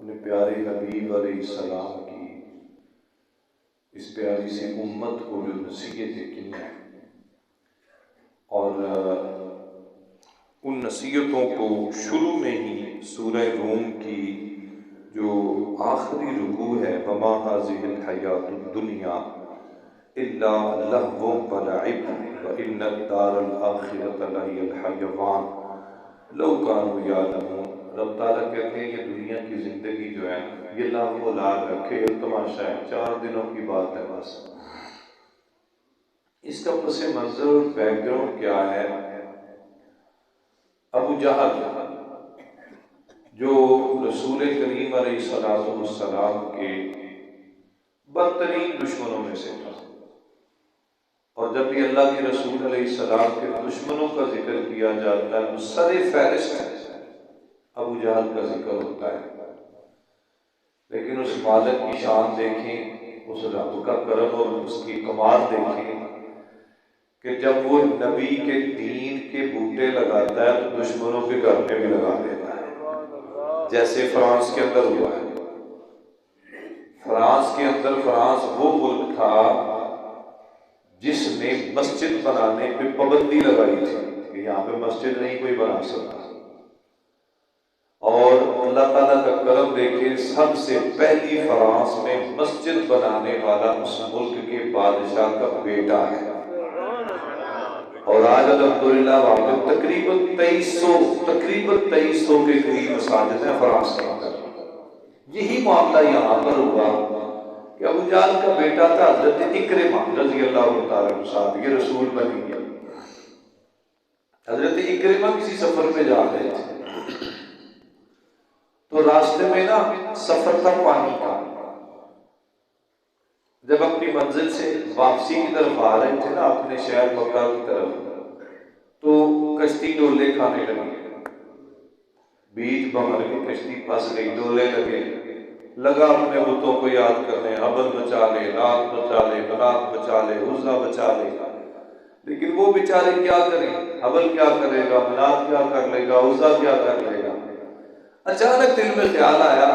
अपने प्यारे हबीब अलैहिस्सलाम की इस प्यारी सी उम्मत को जो नसीहतें की हैं और उन नसीहतों को शुरू में ही सूरह रूम की जो आखिरी रुकू है, वमा हाज़िहिल हयातुद दुनिया इल्ला लहवुन व लइब व इन्नद दारल आखिरत लहियल हयवान लौ कानू यालमून। रब ताला कहते हैं ये दुनिया की ज़िंदगी जो है ये लाखों लाख रखे तमाशा है, 4 दिनों की बात है बस। इसका पस मंजर बैकग्राउंड क्या है? अबू जहल जो रसूल करीम अलैहिस्सलाम के बदतरीन दुश्मनों में से था, और जब भी अल्लाह के रसूल अलैहिस्सलाम के दुश्मनों का जिक्र किया जाता है तो सरे फहरिस्त अबू जहल का जिक्र होता है। लेकिन उस मालिक की शान देखें, उस रब का करम और उसकी कमाल देखें कि जब वो नबी के दीन के बूटे लगाता है तो दुश्मनों के घर में भी लगा देता है, जैसे फ्रांस के अंदर हुआ है। फ्रांस के अंदर, फ्रांस वो मुल्क था जिसने मस्जिद बनाने पे पाबंदी लगाई थी कि यहाँ पे मस्जिद नहीं कोई बना सकता, और अल्लाह ताला का करम देखे सबसे पहली फ्रांस में मस्जिद बनाने वाला उस मुल्क के बादशाह का बेटा है। और आज अल्हम्दुलिल्लाह वहाँ पे तकरीबन 2300 के करीब मसाजिद हैं फ्रांस के अंदर। यही मामला यहाँ पर हुआ कि अबू जहल का बेटा था हजरत इकरिमा रज़ियल्लाहु ताला अन्हु साहब, ये रसूल बन गया। हजरत इकरिमा किसी सफर में जा रहे थे तो रास्ते में ना सफर था पानी का। जब अपनी मंजिल से वापसी की तरफ आ रहे थे ना, अपने शहर मक्का की तरफ, तो कश्ती डोले खाने लगी, बीच बहर की कश्ती फंस गई, डोले लगा अपने बुतों को याद करने, हबल बचा ले, लात बचा ले, मनात बचा ले, उज़्ज़ा बचा ले। लेकिन वो बेचारे क्या करें, हबल क्या करेगा, मनात क्या कर लेगा, उज़्ज़ा क्या कर लेगा। अचानक दिल में ख्याल आया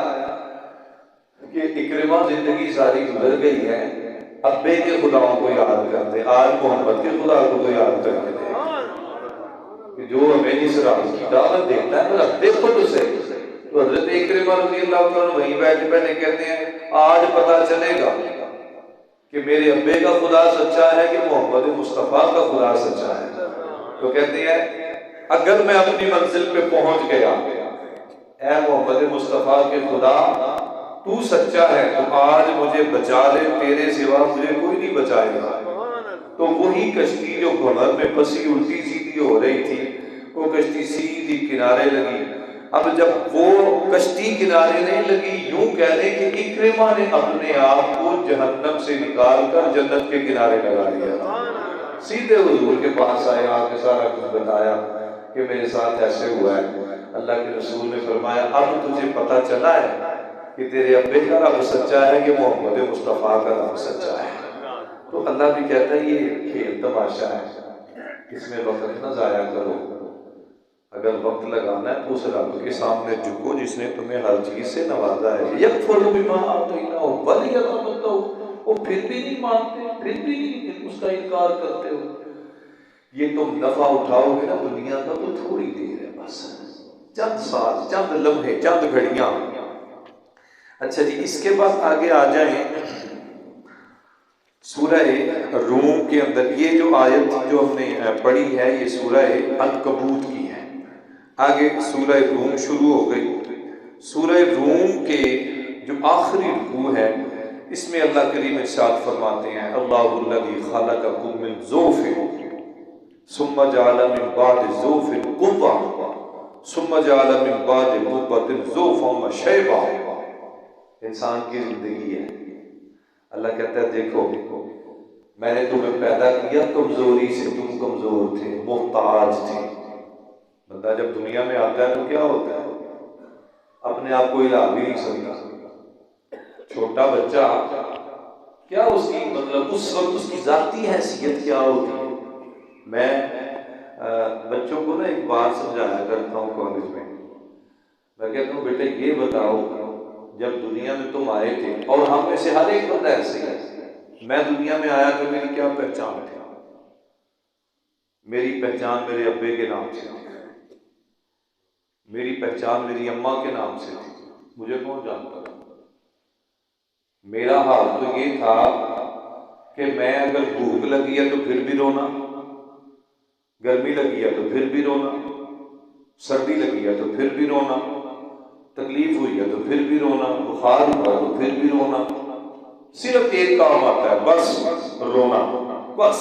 कि इकरिमा जिंदगी सारी गुजर गई है, अब्बे के खुदाओं को याद करते, आज मोहम्मद के खुदा को तो याद करके दे कि जो हमें इस रात की दावत देता है, मतलब देखो तो सही। तो हजरत इकरिमा रज़ियल्लाहु अन्हु वहीं बैठे बैठे कहते हैं आज पता चलेगा कि मेरे अब्बे का खुदा सच्चा है कि मोहम्मद मुस्तफ़ा का खुदा सच्चा है। तो कहते हैं अगर मैं अपनी मंजिल पे पहुंच गया, ऐ मोहम्मद मुस्तफ़ा के खुदा तू सच्चा है तो आज मुझे बचा ले, तेरे सिवा मुझे कोई नहीं बचाएगा। तो वही कश्ती जो भंवर में फंसी उल्टी सीधी हो रही थी, वो कश्ती सीधी किनारे लगी। अब जब वो कश्ती किनारे नहीं लगी, यूं कह लें कि इकरिमा ने अपने आप को जहन्नम से निकाल कर जन्नत के किनारे लगा लिया। सीधे हुजूर के पास आए, आके सारा कुछ बताया कि मेरे साथ ऐसे हुआ है। अल्लाह के रसूल ने फरमाया अब तुझे पता चला है कि तेरे अब्बे का रब सच्चा है कि मोहम्मद मुस्तफ़ा का रब सच्चा है। तो अल्लाह भी कहता है ये खेल तमाशा है, इसमें वक्त न जाया करो। अगर वक्त लगाना है तो उस रब के सामने झुको जिसने तुम्हें हर चीज से नवाजा है। यकफुरु बिमा आतैनाहु व यतमन्नौ, वो फिर भी नहीं मानते, फिर भी नहीं उसका इनकार करते हो। ये तुम नफा उठाओगे ना दुनिया का तो थोड़ी देर है, बस चंद साल, चंद लम्हे, चंद घड़ियां। अच्छा जी, इसके बाद आगे आ जाए सूरह रूम के अंदर। ये जो आयत जो हमने पढ़ी है ये सूरह अनकबूत की है। आगे सूरह रूम शुरू हो गई। सूरह रूम के जो आखिरी रुकू है इसमें अल्लाह करीम इरशाद फरमाते हैं अल्लाहुल्लज़ी खलक़कुम मिन ज़ुफ़िन सुम्मा जअल मिन बादि ज़ुफ़िन क़ुव्वा सुम्मा जअल मिन बादि क़ुव्वतिन ज़ुफ़न व शैबा। इंसान की जिंदगी है। अल्लाह कहता है देखो मैंने तुम्हें पैदा किया कमजोरी से, तुम कमजोर थे, मोहताज थे। बंदा जब दुनिया में आता है तो क्या होता है, अपने आप को हिला भी नहीं सकता। छोटा बच्चा क्या उसकी मतलब उस वक्त उसकी जाती हैसियत क्या होती है। मैं बच्चों को ना एक बात समझाया करता हूँ कॉलेज में। मैं कहता हूँ बेटे ये बताओ जब दुनिया में तुम आए थे, और हम में से हर एक बंदा ऐसे है, मैं दुनिया में आया तो मेरी क्या पहचान थी? मेरी पहचान मेरे अब्बे के नाम से थी, मेरी पहचान मेरी अम्मा के नाम से थी, मुझे कौन जानता था? मेरा हाल तो ये था कि मैं अगर भूख लगी है तो फिर भी रोना, गर्मी लगी है तो फिर भी रोना, सर्दी लगी है तो फिर भी रोना, तकलीफ हुई है तो फिर भी रोना, बुखार हुआ तो फिर भी रोना। सिर्फ एक काम आता है, बस रोना, बस।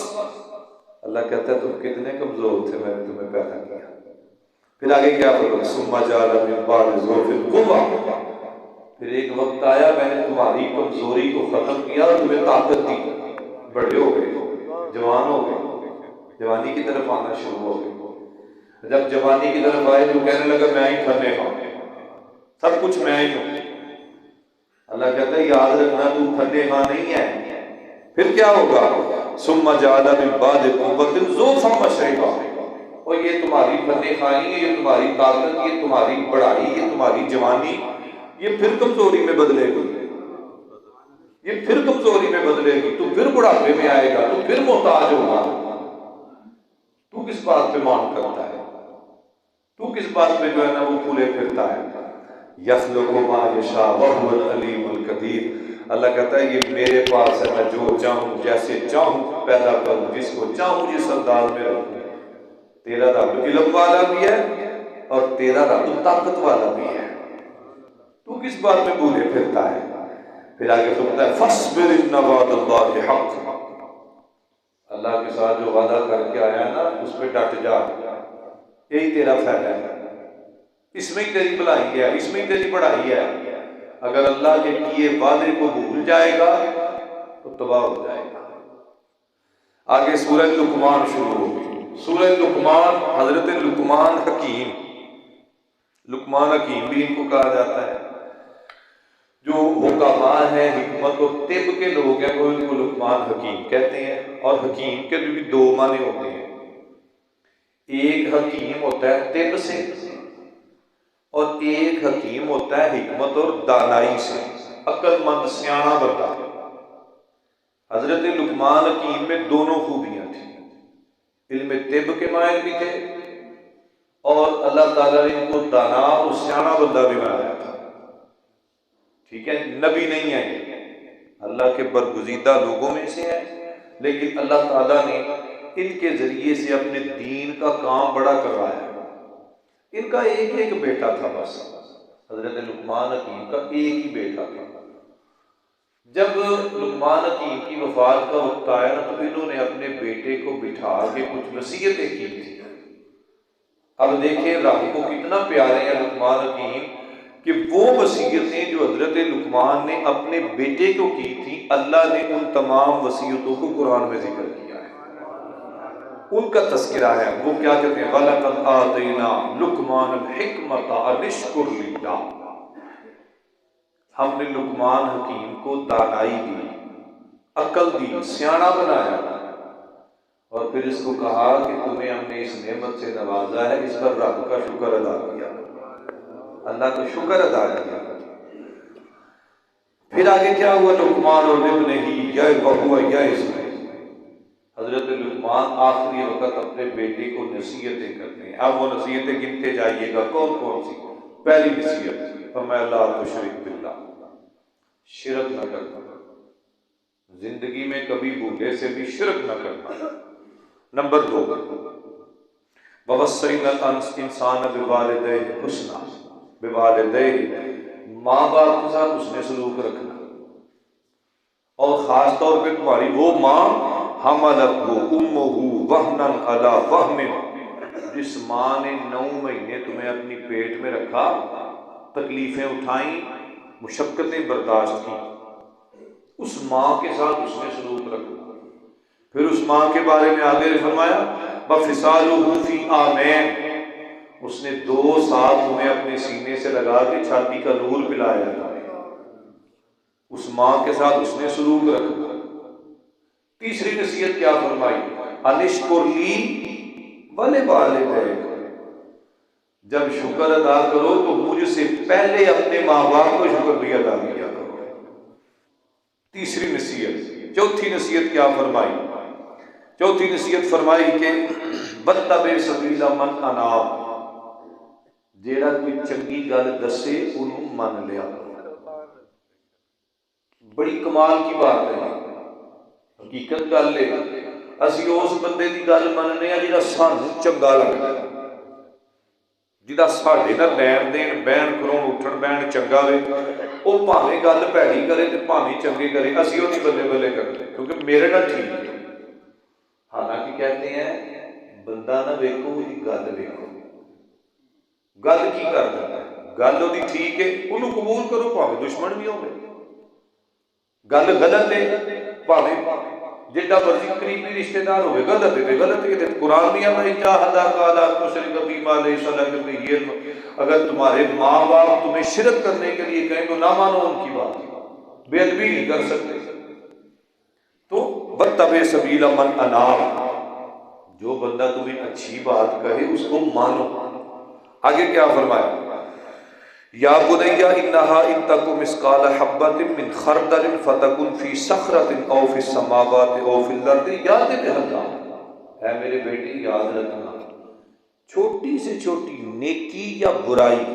अल्लाह कहता है तुम कितने कमजोर थे, मैंने तुम्हें पैदा किया। फिर आगे क्या बोलो, सुम्मा जाला मिन बाद ज़ौफ़िन कुव्वा, फिर एक वक्त आया मैंने तुम्हारी कमजोरी को खत्म किया और तुम्हें ताकत दी, बड़े हो गए, जवान हो गए, जवानी की तरफ आना शुरू हो गए। जब जवानी की तरफ आए तो कहने लगा मैं ही फन्ने खाऊं, सब कुछ मैं ही हूं। अल्लाह कहता है याद रखना तू फन्ने खां नहीं है। फिर क्या होगा, सुम्मा जाला मिन बाद कुव्वतिन ज़ौफ़न व शैबा, और ये तुम्हारी फन्ने खानी है, ये तुम्हारी ताकत, ये तुम्हारी बढ़ाई, ये तुम्हारी जवानी, ये फिर कमजोरी में बदलेगी, ये फिर कमजोरी में बदलेगी, तू फिर बुढ़ापे में आएगा, तू फिर मोहताज होगा। तू किस बात पे मान करता है, तू किस बात पे जो है ना वो फूले फिरता है। यख्लुक़ु मा यशा व हुवल अलीमुल कदीर, अल्लाह कहता है ये मेरे पास है, मैं जो चाहूं जैसे चाहूं पैदा करूं, जिसको चाहूं जिस अंदाज में रखूं। तेरा रब इल्म वाला भी है और तेरा रब ताकत वाला भी है, तू किस बात में भूले फिरता है। फिर आगे सुनता है फस्बिर इन्ना वअदल्लाहि हक़, अल्लाह के साथ जो वादा करके आया ना उस पर डट जा, यही तेरा फायदा है, इसमें ही तेरी भलाई है, इसमें ही तेरी बढ़ाई है। अगर अल्लाह के किए वादे को भूल जाएगा तो तबाह हो जाएगा। आगे सूरह लुकमान शुरू होगी। सूरह लुकमान, हजरत लुकमान हकीम, लुकमान हकीम भी इनको कहा जाता है। जो हुक्मा है, हिकमत और तिब के लोग हैं, वो इनको लुकमान हकीम कहते हैं। और हकीम के भी दो माने होते हैं, एक हकीम होता है तिब से और एक हकीम होता है हिकमत और दानाई से, अक्लमंद सियाना बंदा। हजरत लुकमान हकीम में दोनों खूबियां थी, इल्म तिब के माहिर भी थे और अल्लाह ताला ने इनको दाना और सियाना बंदा भी बनाया था। ठीक है, नबी नहीं है, अल्लाह के बरगुजीदा लोगों में से है, लेकिन अल्लाह ताला ने इनके जरिए से अपने दीन का काम बड़ा करवाया। इनका एक एक बेटा था, बस हजरत लुकमान हकीम का एक ही बेटा था। जब लुकमान हकीम की वफात का वक्त आया ना तो इन्होंने अपने बेटे को बिठा के कुछ वसीयतें की थी। अब देखिए रब को कितना प्यारे हैं लुकमान हकीम कि वो वसीयतें जो हजरत लुकमान ने अपने बेटे को की थी, अल्लाह ने उन तमाम वसीयतों को कुरान में जिक्र किया है, उनका तस्करा है। वो क्या कहते हैं, वलक़द आतैना लुकमानल हिकमत अनिश्कुर लिल्लाह, हमने लुकमान हकीम को दानाई दी, अकल दी, सियाना बनाया और फिर इसको कहा कि तुम्हें हमने इस नेमत से नवाजा है, इस पर रब का शुक्र अदा किया, अल्लाह का शुक्र अदा किया। फिर आगे क्या हुआ, लुकमान और इब्निही यअक़ूब यअज़, हजरत लुकमान आखिरी वक्त अपने बेटे को नसीहतें करते हैं। अब वो नसीहतें गिनते जाइएगा कौन कौन सी। पहली नसीहत, फरमाया ला तुशरिक बिल्लाह, शिरक न करना, जिंदगी में कभी बूढ़े से भी शिरक न करना। नंबर 2, ववस्सैनल इंसान बिवालिदैहि हुस्ना, बिवालिदैहि, माँ बाप के साथ उसने सलूक रखना, और खास तौर पे तुम्हारी वो माँ हमलतहु उम्मुहु वहनन अला वहनिन, जिस माँ ने 9 महीने तुम्हें अपनी पेट में रखा, तकलीफें उठाई, मुशक्कतें बर्दाश्त की, उस माँ के साथ उसने सलूक रखा। फिर उस माँ के बारे में आगे फरमाया बफिसालुहु फी आमैन, उसने 2 साल तुम्हें अपने सीने से लगा के छाती का नूर पिलाया था, उस माँ के साथ उसने सलूक रखा। तीसरी नसीहत क्या फरमाई, अनिश्कुर ली वलिवालिदैक, जब शुक्र अदा करो तो मुझसे पहले अपने माँ बाप को शुक्र भी अदा किया करो। तीसरी नसीहत। चौथी नसीहत क्या फरमाई? चौथी नसीहत फरमाई कि वत्तबे सबीला मन अनाब, जेड़ा कोई चंगी गल दसे उन्होंने मन लिया करो। बड़ी कमाल की बात है, हकीकत गल है। असी उस बंदे की गल मनने आ जिहड़ा सानू चंगा लगदा, जिहड़ा साडे नाल लैण देण बहन खलोण उठण बहन चंगा वे, वो भावें गल भैड़ी करे ते भावें चंगी करे, असी उहदी बल्ले बल्ले करदे क्योंकि मेरे नाल ठीक है। हालांकि कहते हैं बंदा ना वेखो उसकी गल वेखो, गल की करदा है, गल उहदी ठीक है उहनूं कबूल करो भावें दुश्मन भी होवे। गल गलत है भावें जिड्डा मर्जी करीबी रिश्तेदार हो गलत है गलत है। कुरान भी आता अगर तुम्हारे माँ बाप तुम्हें शिरक करने के लिए कहें तो ना मानो उनकी बात, बेअदबी नहीं कर सकते। तो वत्तबे सबीला मन अनाब, जो बंदा तुम्हें अच्छी बात कहे उसको मानो। आगे क्या फरमाया? या बुनैया इन्नहा इन तकु मिस्काल हब्बतिन मिन खरदलिन फतकुन फी सखरतिन औ फी समावाति औ फिल अर्दि याति बिल्लाह। है मेरे बेटे याद रखना, छोटी से छोटी नेकी या बुराई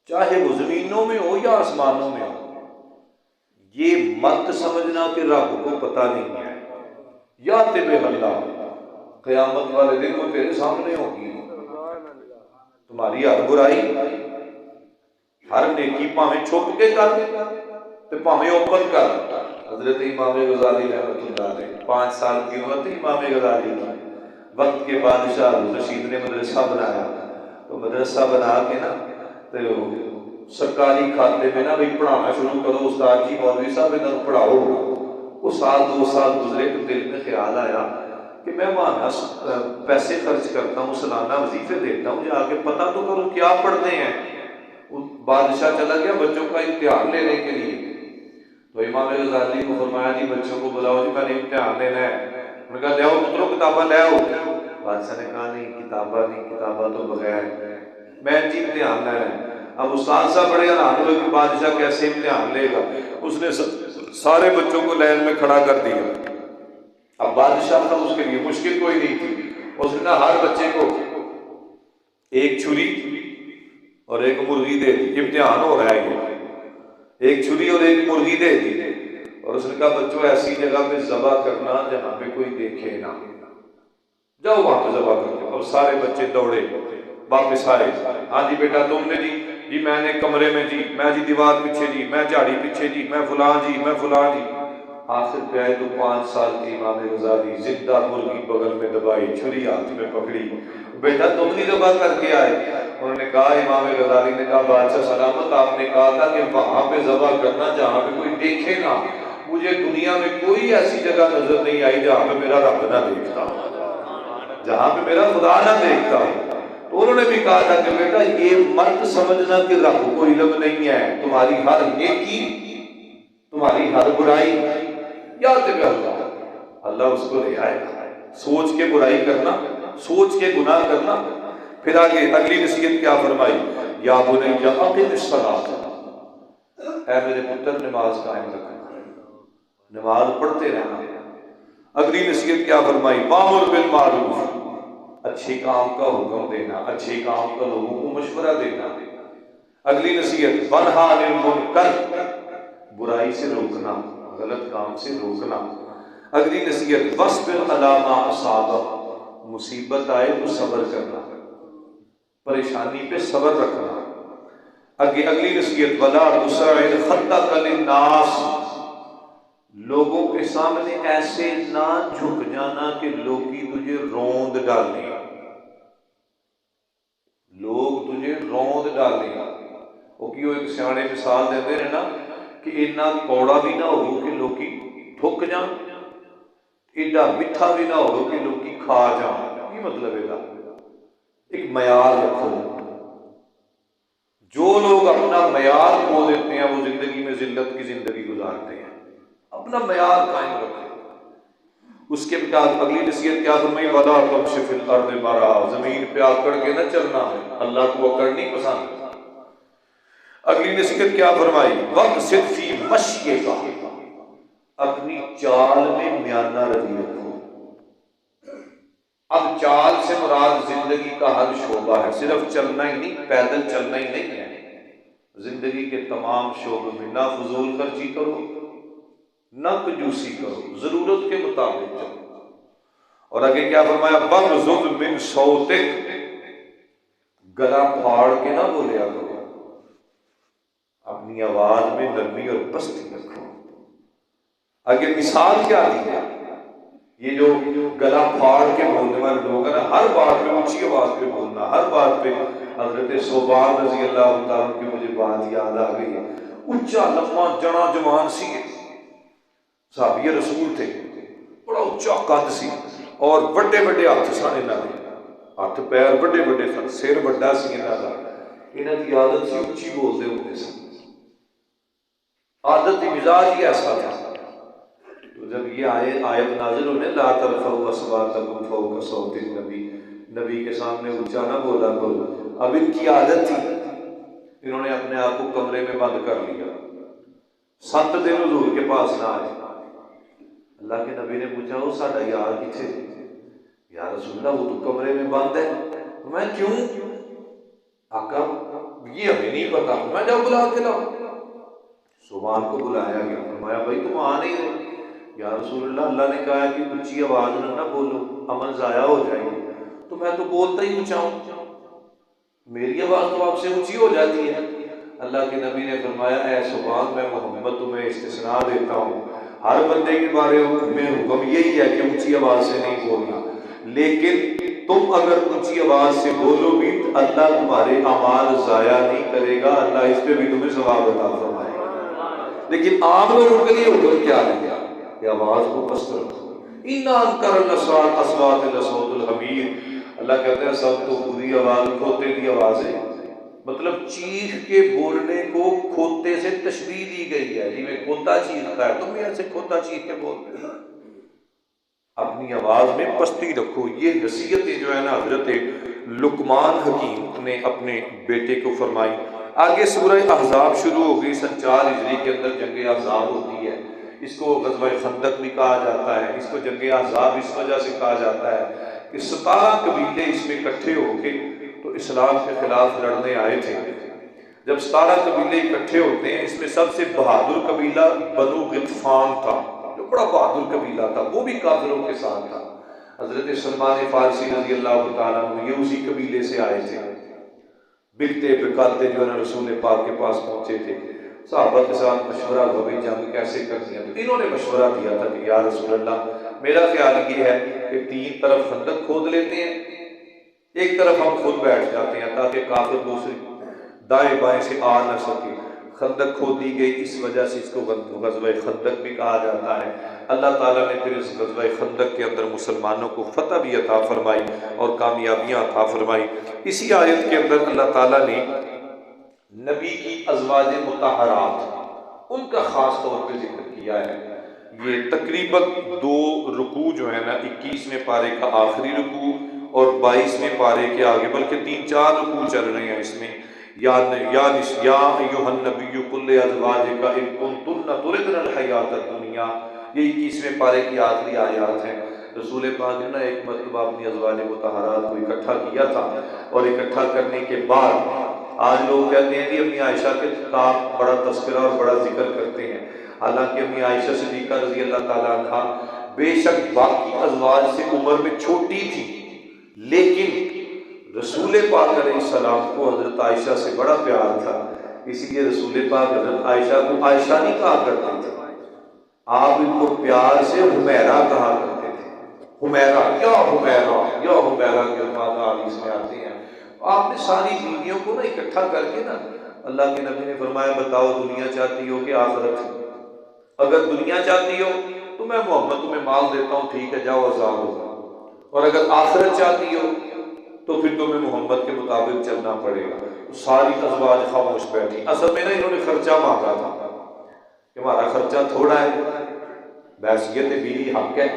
चाहे वो जमीनों में हो या आसमानों में हो, ये मत समझना कि रब को पता नहीं है। याति बिल्लाह, क़यामत वाले दिन वो तेरे सामने होगी। तुम्हारी हर बुराई हर नेकी भावें छुप के कर ते भावें ओपन कर। हजरत इमाम गजाली रहमतुल्लाह अलैह 5 साल की उम्र थी इमाम गजाली की, वक्त के बादशाह रशीद ने मदरसा बनाया। तो मदरसा बना के ना तो सरकारी खाते में ना भी पढ़ाना शुरू करो, उस्ताद जी मौलवी साहब इधर पढ़ाओ। वो साल 2 साल गुजरे तो दिल में ख्याल आया कि मैं वहाँ पैसे खर्च करता हूँ, सालाना वजीफे देता हूँ, जाके पता तो करूँ क्या पढ़ते हैं। बादशाह चला गया बच्चों का इम्तिहान लेने के लिए, तो इमाम गजाली को फरमाया जी बच्चों को बुलाओ जी मैंने इम्तिहान लेना है। उन्होंने कहा ले आओ पुत्रों किताबा ले आओ। बादशाह ने कहा नहीं किताबा नहीं, किताबा तो बगैर, मैं जी इम्तिहान लेना है। अब उस्ताद साहब बड़े हैरान हुए कि बादशाह कैसे इम्तिहान लेगा। उसने सारे बच्चों को लाइन में खड़ा कर दिया। अब बादशाह का उसके लिए मुश्किल कोई नहीं थी। उसने हर बच्चे को एक छुरी और एक मुर्गी दे दी, इम्तिहान हो रहा है ये, एक छुरी और एक मुर्गी दे दी। और उसने कहा बच्चों ऐसी जगह पे जबा करना जहां पे कोई देखे ना, जाओ वहां पे जबा कर दो। और सारे बच्चे दौड़े वापस आए, हाँ जी बेटा तुमने जी मैंने कमरे में जी, मैं जी दीवार पीछे जी, मैं झाड़ी पीछे जी, मैं फुलां जी, मैं फुलां जी। आखिर पे आए तो 5 साल के इमाम गजाली जिंदा मुर्गी बगल में दबाई, छुरी हाथ में पकड़ी, बेटा तुम नहीं जबा करके आए। उन्होंने कहा इमाम गजाली ने कहा बादशाह सलामत, आपने कहा था कि वहां पे जबा करना जहां पे कोई देखे ना। मुझे दुनिया में कोई ऐसी जगह नजर नहीं आई जहां पे मेरा रब ना देखता, जहां पे मेरा खुदा ना देखता। तो उन्होंने भी कहा था कि बेटा ये मत समझना कि रब को इल्म नहीं है, तुम्हारी हर नेकी तुम्हारी हर बुराई याद अल्लाह, अल्लाह उसको ले आएगा। सोच के बुराई करना, सोच के गुनाह करना। फिर आगे अगली नसीहत क्या फरमाई? या बुनैया अक़िमिस सलात, ऐ मेरे पुत्र नमाज कायम रखना, नमाज पढ़ते रहना। अगली नसीहत क्या फरमाई? वामुर बिल मारूफ, अच्छे काम का हुक्म देना, अच्छे काम का लोगों को मशवरा देना। अगली नसीहत वन्हा अनिल मुनकर, बुराई से रोकना, गलत काम से रोकना। अगली नसीहत वस्बिर अला मा असाबक, मुसीबत आए तो सब्र करना, परेशानी पे सब्र रखना। आगे अगली नसीहत वला तुसइर खद्दक लिन्नास, लोगों के सामने ऐसे ना झुक जाना कि लोग तुझे रोंद डालें, लोग तुझे रोंद डालें। वो एक सियाने मिसाल देते हैं ना कि इन्ना कौड़ा भी ना हो कि लोग थुक जान, एडा मिठा भी ना हो कि लोग खा जान। ये मतलब है एक मयार रखो। जो लोग अपना मयार खो देते हैं वो जिंदगी में जिल्लत की जिंदगी गुजारते हैं। अपना मयार कायम रखो। उसके बाद अगली नसीहत क्या फरमाई, वला तमशी फिल अर्द मरा, जमीन पे आकड़ के न चलना है, अल्लाह को अकड़ नहीं पसंद। अगली नसीहत क्या फरमाई, वक्त सिर्फी मशये का, अपनी चाल में म्याना रवि रखो। अब चाल से मुराद जिंदगी का हर शोबा है, सिर्फ चलना ही नहीं, पैदल चलना ही नहीं है, जिंदगी के तमाम शोबों में ना फजूल खर्ची करो, ना कंजूसी करो, जरूरत के मुताबिक चलो। और आगे क्या फरमाया, बग़ज़ुज़ मिन सौतिक, गला फाड़ के ना बोलिया करो, अपनी आवाज में नरमी और पस्ती रखो। आगे मिसाल क्या दी है, ये जो गला फाड़ के बोलने वाले लोग हैं ना, हर बात पे ऊंची आवाज पे बोलना, हर बात पे, हजरत सोबान रज़ी अल्लाह तआला की मुझे बात याद आ गई है, ऊंचा लम्बा जना जवान सी साहबी रसूल थे, बड़ा उच्चा कद सी और बड़े बड़े हाथ सन, इन्हां दे हाथ पैर बड़े बड़े सन, सिर बड़ा सी इन्हां दा, इन्हां दी आदत सी उच्ची बोलते होंदे सन, आदत मिजाज ही ऐसा था। तो जब ये आयत नाज़िल होने, ला तरफ़ऊ अस्वातकुम फ़ौक़ सौतिन नबी, नबी के सामने ऊंचा ना बोला करो, अब इनकी आदत थी, इन्होंने अपने आप को कमरे में बंद कर लिया, 7 दिन हुजूर के पास ना आए। अल्लाह के नबी ने पूछा, वो साडा यार किथे, या रसूलल्लाह वो तो कमरे में बंद है। मैं क्यों? आका ये हमें नहीं पता। मैं जाओ बुला के लाओ। सुभान को बुलाया गया, फरमाया भाई तुम आ नहीं रहे। या रसूलल्लाह, अल्लाह ने कहा कि ऊंची आवाज में ना बोलो, अमल जाया हो जाएगी। तो मैं तो बोलता ही ऊंचा हूं, मेरी आवाज तो आपसे ऊंची हो जाती है। अल्लाह के नबी ने फरमाया, ऐ सुभान, मैं मोहम्मद तुम्हें इस्तिस्ना देता हूँ, हर बंदे के बारे में हुक्म यही है कि ऊंची आवाज से नहीं बोलना, लेकिन तुम अगर ऊंची आवाज से बोलोगी तो अल्लाह तुम्हारे अमाल जाया नहीं करेगा, अल्लाह इस पे भी तुम्हें सवाब अता फरमाएगा। लेकिन आम लोगों के लिए हुक्म क्या है कि आवाज को पस्त रखो। इन्ना अनकर अस्वात लसौतुल हमीर, अल्लाह कहते हैं सब तो बुरी आवाज खोते की आवाज है, मतलब चीख के बोलने को खोते से तशबीह दी गई है, जिसमें खोता चीखता है, तुम ऐसे खोता चीख के बोलते हो। अपनी आवाज में पस्ती रखो। ये नसीहतें जो है ना हजरत लुकमान हकीम ने अपने बेटे को फरमाई। आगे सूरह अहज़ाब शुरू हो गई। 4 हिजरी के अंदर जंग अहज़ाब होती है, इसको ग़ज़वा खंदक भी कहा जाता है, इसको जंग अहज़ाब इस वजह से कहा जाता है कि 17 कबीले इसमें इकट्ठे होके तो इस्लाम के खिलाफ लड़ने आए थे। जब 17 कबीले इकट्ठे होते हैं, इसमें सबसे बहादुर कबीला बनु गितफान था, जो बड़ा बहादुर कबीला था, वो भी काफिरों के साथ था। हजरत सलमान फारसी रज़ी अल्लाह तआला अन्हु ये उसी कबीले से आए थे। बिकते बिकाते जो है रसूल पाक के पास पहुंचे थे, सहाबा के साथ मशवरा हुआ भाई जंग कैसे करनी है। तो इन्होंने मशवरा दिया था कि या रसूल अल्लाह, मेरा ख्याल ये है कि 3 तरफ खंदक खोद लेते हैं, एक तरफ हम खुद बैठ जाते हैं ताकि काफिर दूसरी दाएं बाएं से आ न सके। खंदक खोदी गई, इस वजह से इसको ग़ज़वा खंदक भी कहा जाता है। अल्लाह ताला ने फिर इस ग़ज़वा खंदक के अंदर मुसलमानों को फतह भी अता फरमाई और कामयाबियाँ अता फरमाई। इसी आयत के अंदर अल्लाह ताला ने नबी की अज़वाज मुतहरात उनका ख़ास तौर पर जिक्र किया है। ये तकरीबन 2 रुकू जो है ना, 21वें पारे का आखिरी रुकू और 22वें पारे के आगे, बल्कि 3-4 रुकू चल रहे हैं इसमें। या अय्युहन नबिय्यु कुल अज़वाजिका इन कुन्तुन्ना तुरिदनल हयातद दुनिया, ये 21वें पारे की आखिरी आयत है। रसूल पाक ने ना एक मरतबा अपनी अज़वाज मुतहरात को इकट्ठा किया था और इकट्ठा करने के बाद आज लोग कहते हैं कि अम्मी आयशा के का बड़ा तस्करा और बड़ा जिक्र करते हैं। हालांकि अम्मी आयशा सिद्दीक़ा रज़ी अल्लाह ताला अन्हा बेशक बाकी अज़वाज से उम्र में छोटी थी, लेकिन रसूल पाक अलैहिस्सलाम को हज़रत आयशा से बड़ा प्यार था, इसलिए रसूल पाक हज़रत आयशा को आयशा नहीं कहा करते थे, आप इनको प्यार से हुमैरा कहा करते थे। हुमैरा या हुमैरा के अल्फाज़ हदीस में आते हैं। आपने सारी बीवियों को ना इकट्ठा करके ना, अल्लाह के नबी ने फरमाया बताओ दुनिया चाहती हो कि आखिरत? अगर दुनिया चाहती हो तो मैं मोहम्मद तुम्हें माल देता हूँ, ठीक है, जाओ आज़ाद हो, और अगर आखिरत चाहती हो तो फिर तुम्हें मोहम्मद के मुताबिक चलना पड़ेगा। तो सारी अज़वाज खामोश बैठी। असल में ना इन्होंने खर्चा मांगा था कि हमारा खर्चा थोड़ा है, बैसियत बीवी हक है,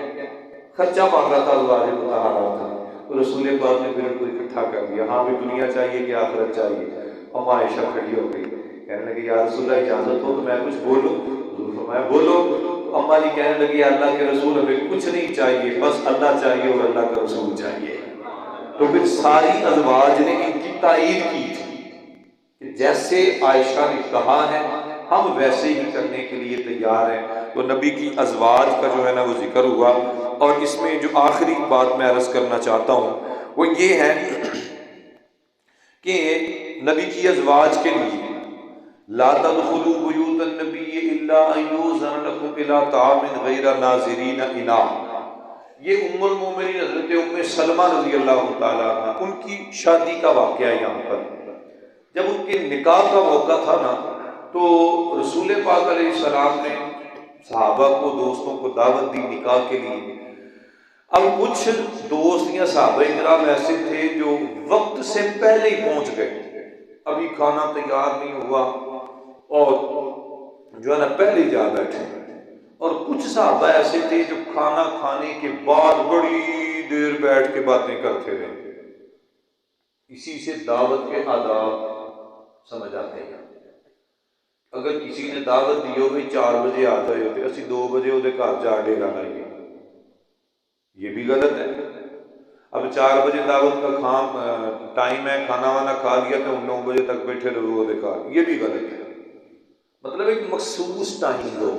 खर्चा मांगा था अज़वाज मुतहहारात था, तो रसूल पाक ने फिर उनको इकट्ठा कर दिया। हाँ भी दुनिया चाहिए कि आखिरत चाहिए। अम्मा आयशा खड़ी हो गई, कहने लगी या रसूलल्लाह इजाज़त हो तो मैं कुछ बोलूँ? हुज़ूर फरमाया बोलो। तो अम्मा जी कहने लगी अल्लाह के रसूल हमें कुछ नहीं चाहिए, बस अल्लाह चाहिए और अल्लाह का रसूल चाहिए। तो फिर सारी अज़वाज ने इनकी तायीद की थी कि जैसे आयशा ने कहा है हम वैसे ही करने के लिए तैयार हैं। तो नबी की अज़वाज का जो है ना वो जिक्र हुआ। और इसमें जो आखिरी बात मैं अर्ज़ करना चाहता हूँ वो ये है कि नबी की अज़वाज के लिए ला तदखुलू बुयूतन नबी इल्ला अन युज़न लकुम इला तामिन गैरा नाज़िरीन इनाह। ये उम्मुल मोमिनीन हज़रत उम्मे सलमा रज़ी अल्लाह तआला अन्हा उनकी शादी का वाक़या है। यहाँ पर जब उनके निकाह का मौका था ना, तो रसूल पाक अलैहिस्सलाम ने सहाबा को, दोस्तों को दावत दी निकाह के लिए। अब कुछ दोस्त या सहाबा इकराम ऐसे थे जो वक्त से पहले ही पहुंच गए, अभी खाना तैयार नहीं हुआ और जो है ना पहले ही जा बैठे। और कुछ सहाबा ऐसे थे जो खाना खाने के बाद बड़ी देर बैठ के बातें करते रहे। इसी से दावत के आदाब समझ आते हैं। अगर किसी ने दावत दी हो भाई 4 बजे आ जाए तो असं 2 बजे वो घर जा डेरा लाइए, ये भी गलत है। अब 4 बजे दावत का टाइम है, खाना वाना खा लिया तो 9 बजे तक बैठे रहो वो घर, ये भी गलत है। मतलब एक मखसूस टाइम दो,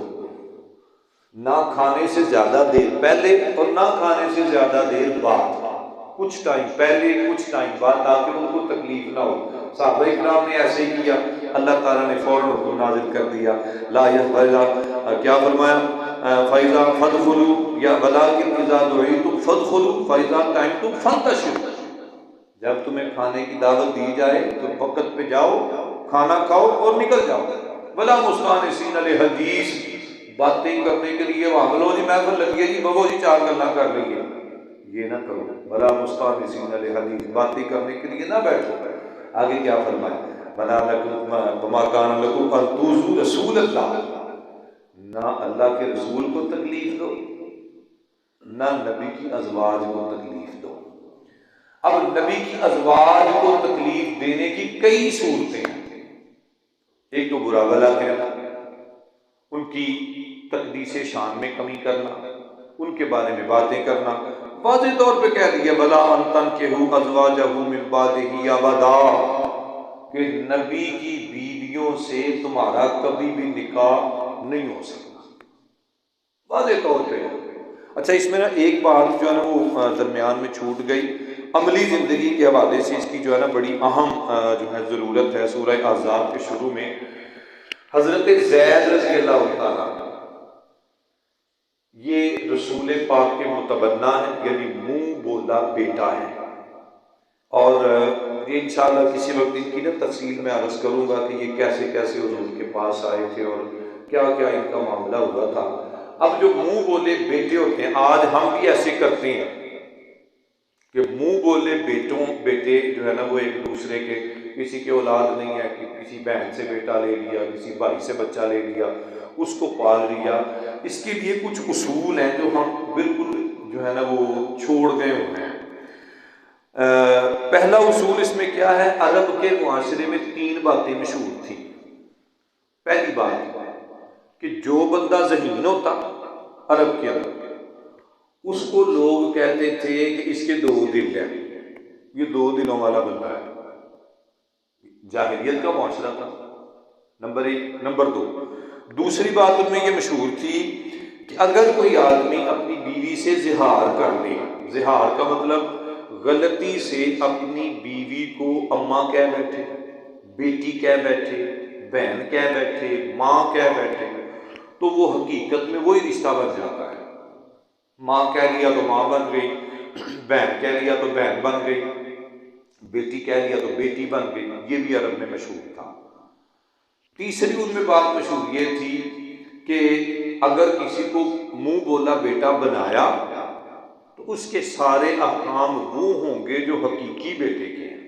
ना खाने से ज्यादा देर पहले और ना खाने से ज्यादा देर बाद, कुछ टाइम पहले कुछ टाइम बाद, ताकि उनको तकलीफ ना हो। सहाबा इकराम ने ऐसे ही किया, अल्लाह ताला ने फौरन हुक्म नाज़िल कर दिया, ला यहफ़ज़ा, क्या फरमाया, फ़ैज़ा फ़दख़ुलू या वलाकिन इज़ा दुईतुम फ़दख़ुलू फ़ैज़ा तअमतुम फ़ंतशिरू। जब तुम्हें खाने की दावत दी जाए तो वक़्त पे जाओ, खाना खाओ और निकल जाओ। वला मुस्तानिसीन लिहदीस, बातें करने के लिए वहाँ बोलो जी महफिल लगी है जी, बबो जी 4 गल्लां कर लेंगे, ये ना करो। वला मुस्तानिसीन लिहदीस, बातें करने के लिए ना बैठो। आगे क्या फरमाया, वला वमा कान लकुम अन तुज़ू रसूलल्लाह, ना अल्लाह के रसूल को तकलीफ दो ना नबी की अज़वाज को तकलीफ दो। अब नबी की अज़वाज को तकलीफ देने की कई सूरतें हैं। एक तो बुरा भला कहना, उनकी तकदीस शान में कमी करना, उनके बारे में बातें करना, वाज़ेह तौर पे कह दिया भला अंतन के हु अज़वाजहु मिन बादिही अबदा, कि नबी की बीवियों से तुम्हारा कभी भी निकाह नहीं हो सकता, वाज़ेह तौर पे। अच्छा, इसमें ना एक बात जो है ना वो दरमियान में छूट गई, अमली ज़िंदगी के हवाले से इसकी जो है ना बड़ी अहम जो है ज़रूरत है। सूरह अहज़ाब के शुरू में हज़रत ज़ैद रज़ी अल्लाह तआला ये रसूल पाक के मुतबन्ना है, यानी मुंह बोला बेटा है। और ये इंशाअल्लाह किसी वक्त इनकी ना तफसील में अर्ज़ करूँगा कि ये कैसे कैसे हुज़ूर के पास आए थे और क्या क्या इनका मामला हुआ था। अब जो मुंह बोले बेटे होते हैं, आज हम भी ऐसे करते हैं कि मुंह बोले बेटे जो है ना वो एक दूसरे के, किसी के औलाद नहीं है कि किसी बहन से बेटा ले लिया, किसी भाई से बच्चा ले लिया, उसको पाल लिया। इसके लिए कुछ उसूल हैं जो हम बिल्कुल जो है ना वो छोड़ गए हुए हैं। पहला उसूल इसमें क्या है, अरब के मुआशरे में 3 बातें मशहूर थी। पहली बात कि जो बंदा ज़हीन होता अरब के अंदर, उसको लोग कहते थे कि इसके 2 दिल हैं, ये 2 दिलों वाला बंदा है। जाहिलियत का मुआशरा था, नंबर 1। नंबर 2, दूसरी बात उनमें ये मशहूर थी कि अगर कोई आदमी अपनी बीवी से ज़िहार कर ले, ज़िहार का मतलब गलती से अपनी बीवी को अम्मा कह बैठे, बेटी कह बैठे, बहन कह बैठे, माँ कह बैठे, तो वो हकीकत में वही रिश्ता बन जाता है। माँ कह लिया तो माँ बन गई, बहन कह लिया तो बहन बन गई, बेटी कह लिया तो बेटी बन गई। ये भी अरब में मशहूर था। तीसरी उनमें बात मशहूर ये थी कि अगर किसी को मुंह बोला बेटा बनाया तो उसके सारे अहकाम वो होंगे जो हकीकी बेटे के हैं।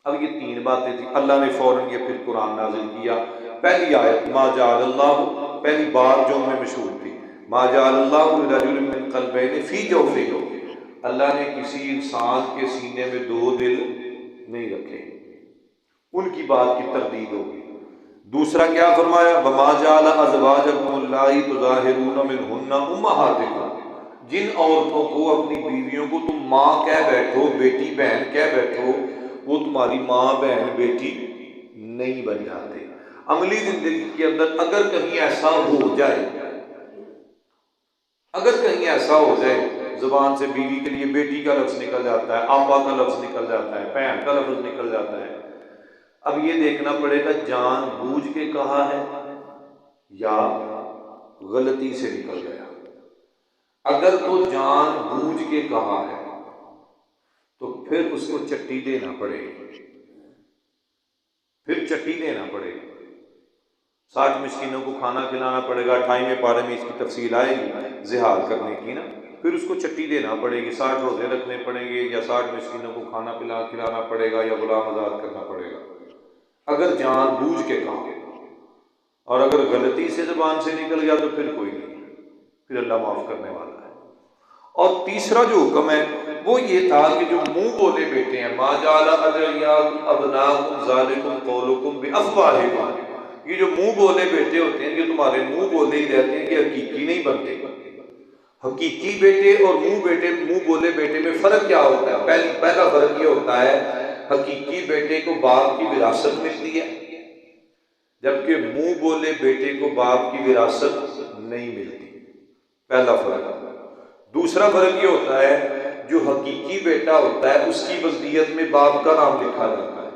अब ये 3 बातें थी। अल्लाह ने फौरन ये फिर कुरान नाजिल किया। पहली आयत मा जाअल्लाहु, पहली बात जो उनमें मशहूर थी, मा जअलल्लाहु लिरजुलिन मिन क़ल्बैनि फ़ी जौफ़िही, अल्लाह ने किसी इंसान के सीने में दो दिल नहीं रखे, उनकी बात की तरदीद होगी। दूसरा क्या फरमाया, वमा जअल अज़वाजकुम अल्लाती तुज़ाहिरून मिनहुन्ना उम्महातिकुम, जिन औरतों को, अपनी बीवियों को तुम माँ कह बैठो, बेटी बहन कह बैठो, वो तुम्हारी माँ बहन बेटी नहीं बन जाते। अमली जिंदगी के अंदर अगर कहीं ऐसा हो जाए, अगर कहीं ऐसा हो जाए, जुबान से बीवी के लिए बेटी का लफ्ज निकल जाता है, आपा का लफ्ज निकल जाता है, बहन का लफ्ज निकल जाता है, अब ये देखना पड़ेगा जान बूझ के कहा है या गलती से निकल गया। अगर तो जान बूझ के कहा है तो फिर उसको चट्टी देना पड़ेगी, फिर चट्टी देना पड़ेगी, 60 मिस्कीनों को खाना खिलाना पड़ेगा। 28वें पारे में इसकी तफसील आएगी जिहार करने की ना, फिर उसको चट्टी देना पड़ेगी, 60 रोजे रखने पड़ेंगे, या 60 मिस्कीनों को खाना खिलाना पड़ेगा, या गुलाम आजाद करना पड़ेगा, अगर जान बूझ के कहा। और अगर गलती से ज़बान से निकल गया तो फिर कोई नहीं, फिर अल्लाह माफ़ करने वाला है। और तीसरा जो हुक्म है वो ये था कि जो मुंह बोले बेटे हैं, मा जअल अदइयाकुम अबनाकुम ज़ालिकुम कौलुकुम बिअफ़वाहिकुम, ये जो मुंह बोले बेटे होते हैं, ये तुम्हारे मुंह बोले ही रहते हैं, ये हकीकी नहीं बनते। हकीकी बेटे और मुंह बोले बेटे में फ़र्क क्या होता है? पहला फ़र्क ये होता है, हकीकी बेटे को बाप की विरासत मिलती है, जबकि मुंह बोले बेटे को बाप की विरासत नहीं मिलती, पहला फ़र्क। दूसरा फ़र्क ये होता है, जो हकीकी बेटा होता है उसकी वल्दियत में बाप का नाम लिखा जाता है,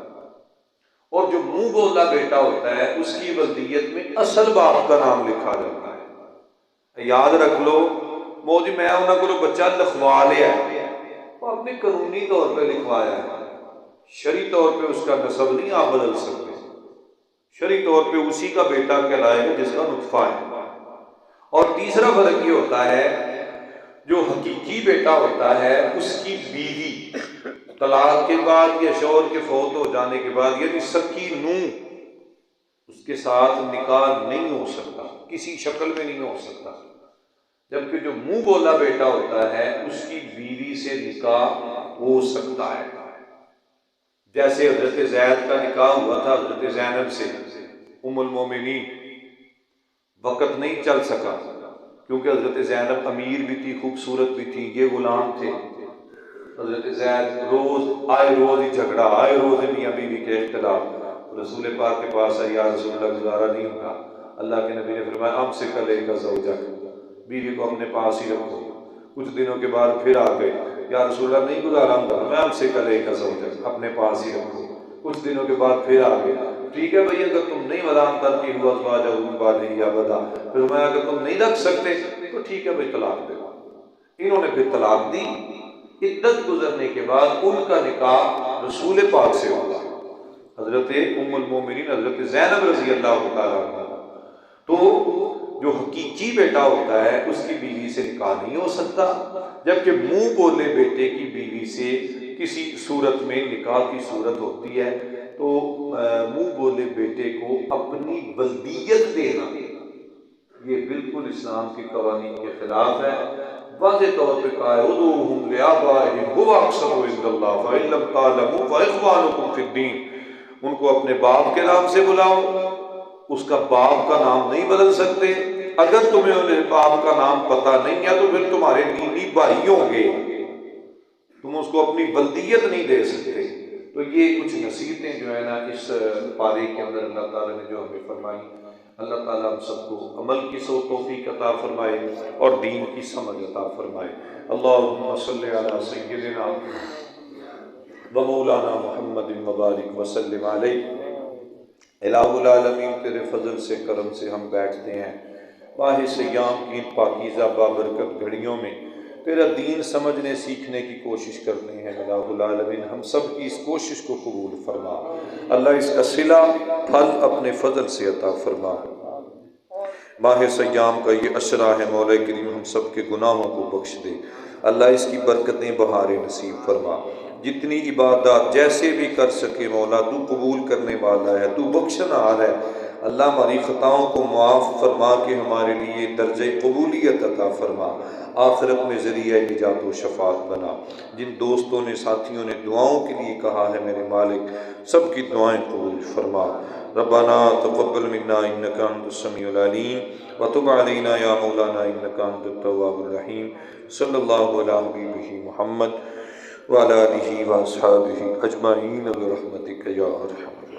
और जो मुंह बोला बेटा होता है उसकी वल्दियत में असल बाप का नाम लिखा जाता है। याद रख लो, मौजी मैं उन्होंने को बच्चा लिखवा लिया, वो अपने कानूनी तौर पर लिखवाया है, शरी तौर पे उसका नसब नहीं आप बदल सकते, शरी तौर पे उसी का बेटा कहलाएगा जिसका नुत्फा है। और तीसरा फर्क ये होता है, जो हकीकी बेटा होता है उसकी बीवी तलाक के बाद या शौहर के फौत हो जाने के बाद, यदि सकी नूं, उसके साथ निकाह नहीं हो सकता, किसी शक्ल में नहीं हो सकता। जबकि जो मुंह बोला बेटा होता है उसकी बीवी से निकाह हो सकता है। जैसे हजरत ज़ैद का निकाह हुआ था हजरत ज़ैनब से, उम्मुल मोमिनीन, वक़्त नहीं चल सका क्योंकि हजरत ज़ैनब अमीर भी थी, खूबसूरत भी थी, ये गुलाम थे। हजरत ज़ैद रोज ही झगड़ा, आए रोज मियाँ बीवी के इख्तिलाफ, रसूल पाक के पास आया, या रसूलल्लाह गुजारा नहीं होगा। अल्लाह के नबी ने फरमाया, अमसिक अलैका ज़ौजक, बीवी को अपने पास ही रखो। कुछ दिनों के बाद फिर आ गए, या रसूलल्लाह नहीं गुजारा होगा, मैं अमसिक अलैका ज़ौजक, अपने पास ही रखो। कुछ दिनों के बाद फिर आ गए, ठीक है भाई, अगर तुम नहीं वदान करती हुआ बदा, फिर मैं अगर तुम नहीं रख सकते तो ठीक है भाई तलाक दो। इन्होंने फिर तलाक दी। इद्दत गुजरने के बाद उनका निकाह रसूल पाक से हुआ, हजरत उम्मुल मोमिनीन हजरत ज़ैनब रज़ी अल्लाह तआला अन्हा। तो जो हकीकी बेटा होता है उसकी बीवी से निकाह नहीं हो सकता, जबकि मुंह बोले बेटे की बीवी से किसी सूरत में निकाह की सूरत होती है। तो मुंह बोले बेटे को अपनी वल्दियत देना ये बिल्कुल इस्लाम के कवानीन के खिलाफ है। वाज़े तौर पे कहा है, उदूहुम लिआबाइहिम हुवा अक़सतु इंदल्लाह फ़इन लम तालमू फ़इख़्वानुकुम फ़िद्दीन, उनको अपने बाप के नाम से बुलाओ, उसका बाप का नाम नहीं बदल सकते। अगर तुम्हें उन्हें बाप का नाम पता नहीं है तो फिर तुम्हारे दीनी भाई होंगे, तुम उसको अपनी वल्दियत नहीं दे सकते। तो ये कुछ नसीहतें जो है ना इस पारे के अंदर अल्लाह ताला ने जो हमें फरमाई, अल्लाह ताला हम सबको अमल की तौफीक अता फरमाए और दीन की समझ अता फरमाए। अल्लाहुम्मा सल्लि अला सय्यिदिना व मौलाना मुहम्मदिन व बारिक व सल्लिम अलैहि। इलाहुल आलमीन, तेरे फजल से करम से हम बैठते हैं माह सयाम की पाकीज़ा बाबरकत घड़ियों में तेरा दीन समझने सीखने की कोशिश करते हैं। इलाहुल आलमीन, हम सब की इस कोशिश को कबूल फरमा। अल्लाह इसका सिला फल अपने फजल से अता फरमा। माह सयाम का ये अशरा है, मौला करीम हम सब के गुनाहों को बख्श दे। अल्लाह इसकी बरकतें बहारें नसीब फरमा। जितनी इबादत जैसे भी कर सके मौला तू कबूल करने वाला है, तू बख्शनहार है। अल्लाह हमारी ख़ताओं को मुआफ़ फरमा के हमारे लिए दर्जे कबूलियत अता फरमा, आखिरत में ज़रिया निजात व शफ़ात बना। जिन दोस्तों ने साथियों ने दुआओं के लिए कहा है मेरे मालिक, सब की दुआएँ कबूल फरमा। रब्बना तक़ब्बल मिन्ना इन्नका अंतस समीउल अलीम व तुब अलैना या मौलाना इन्नका अंतत तव्वाबुर रहीम। सल्लल्लाहु अला हबीबिही मुहम्मद व अला आलिहि व अस्हाबिही अजमाईन बिरहमतिका या अरहम।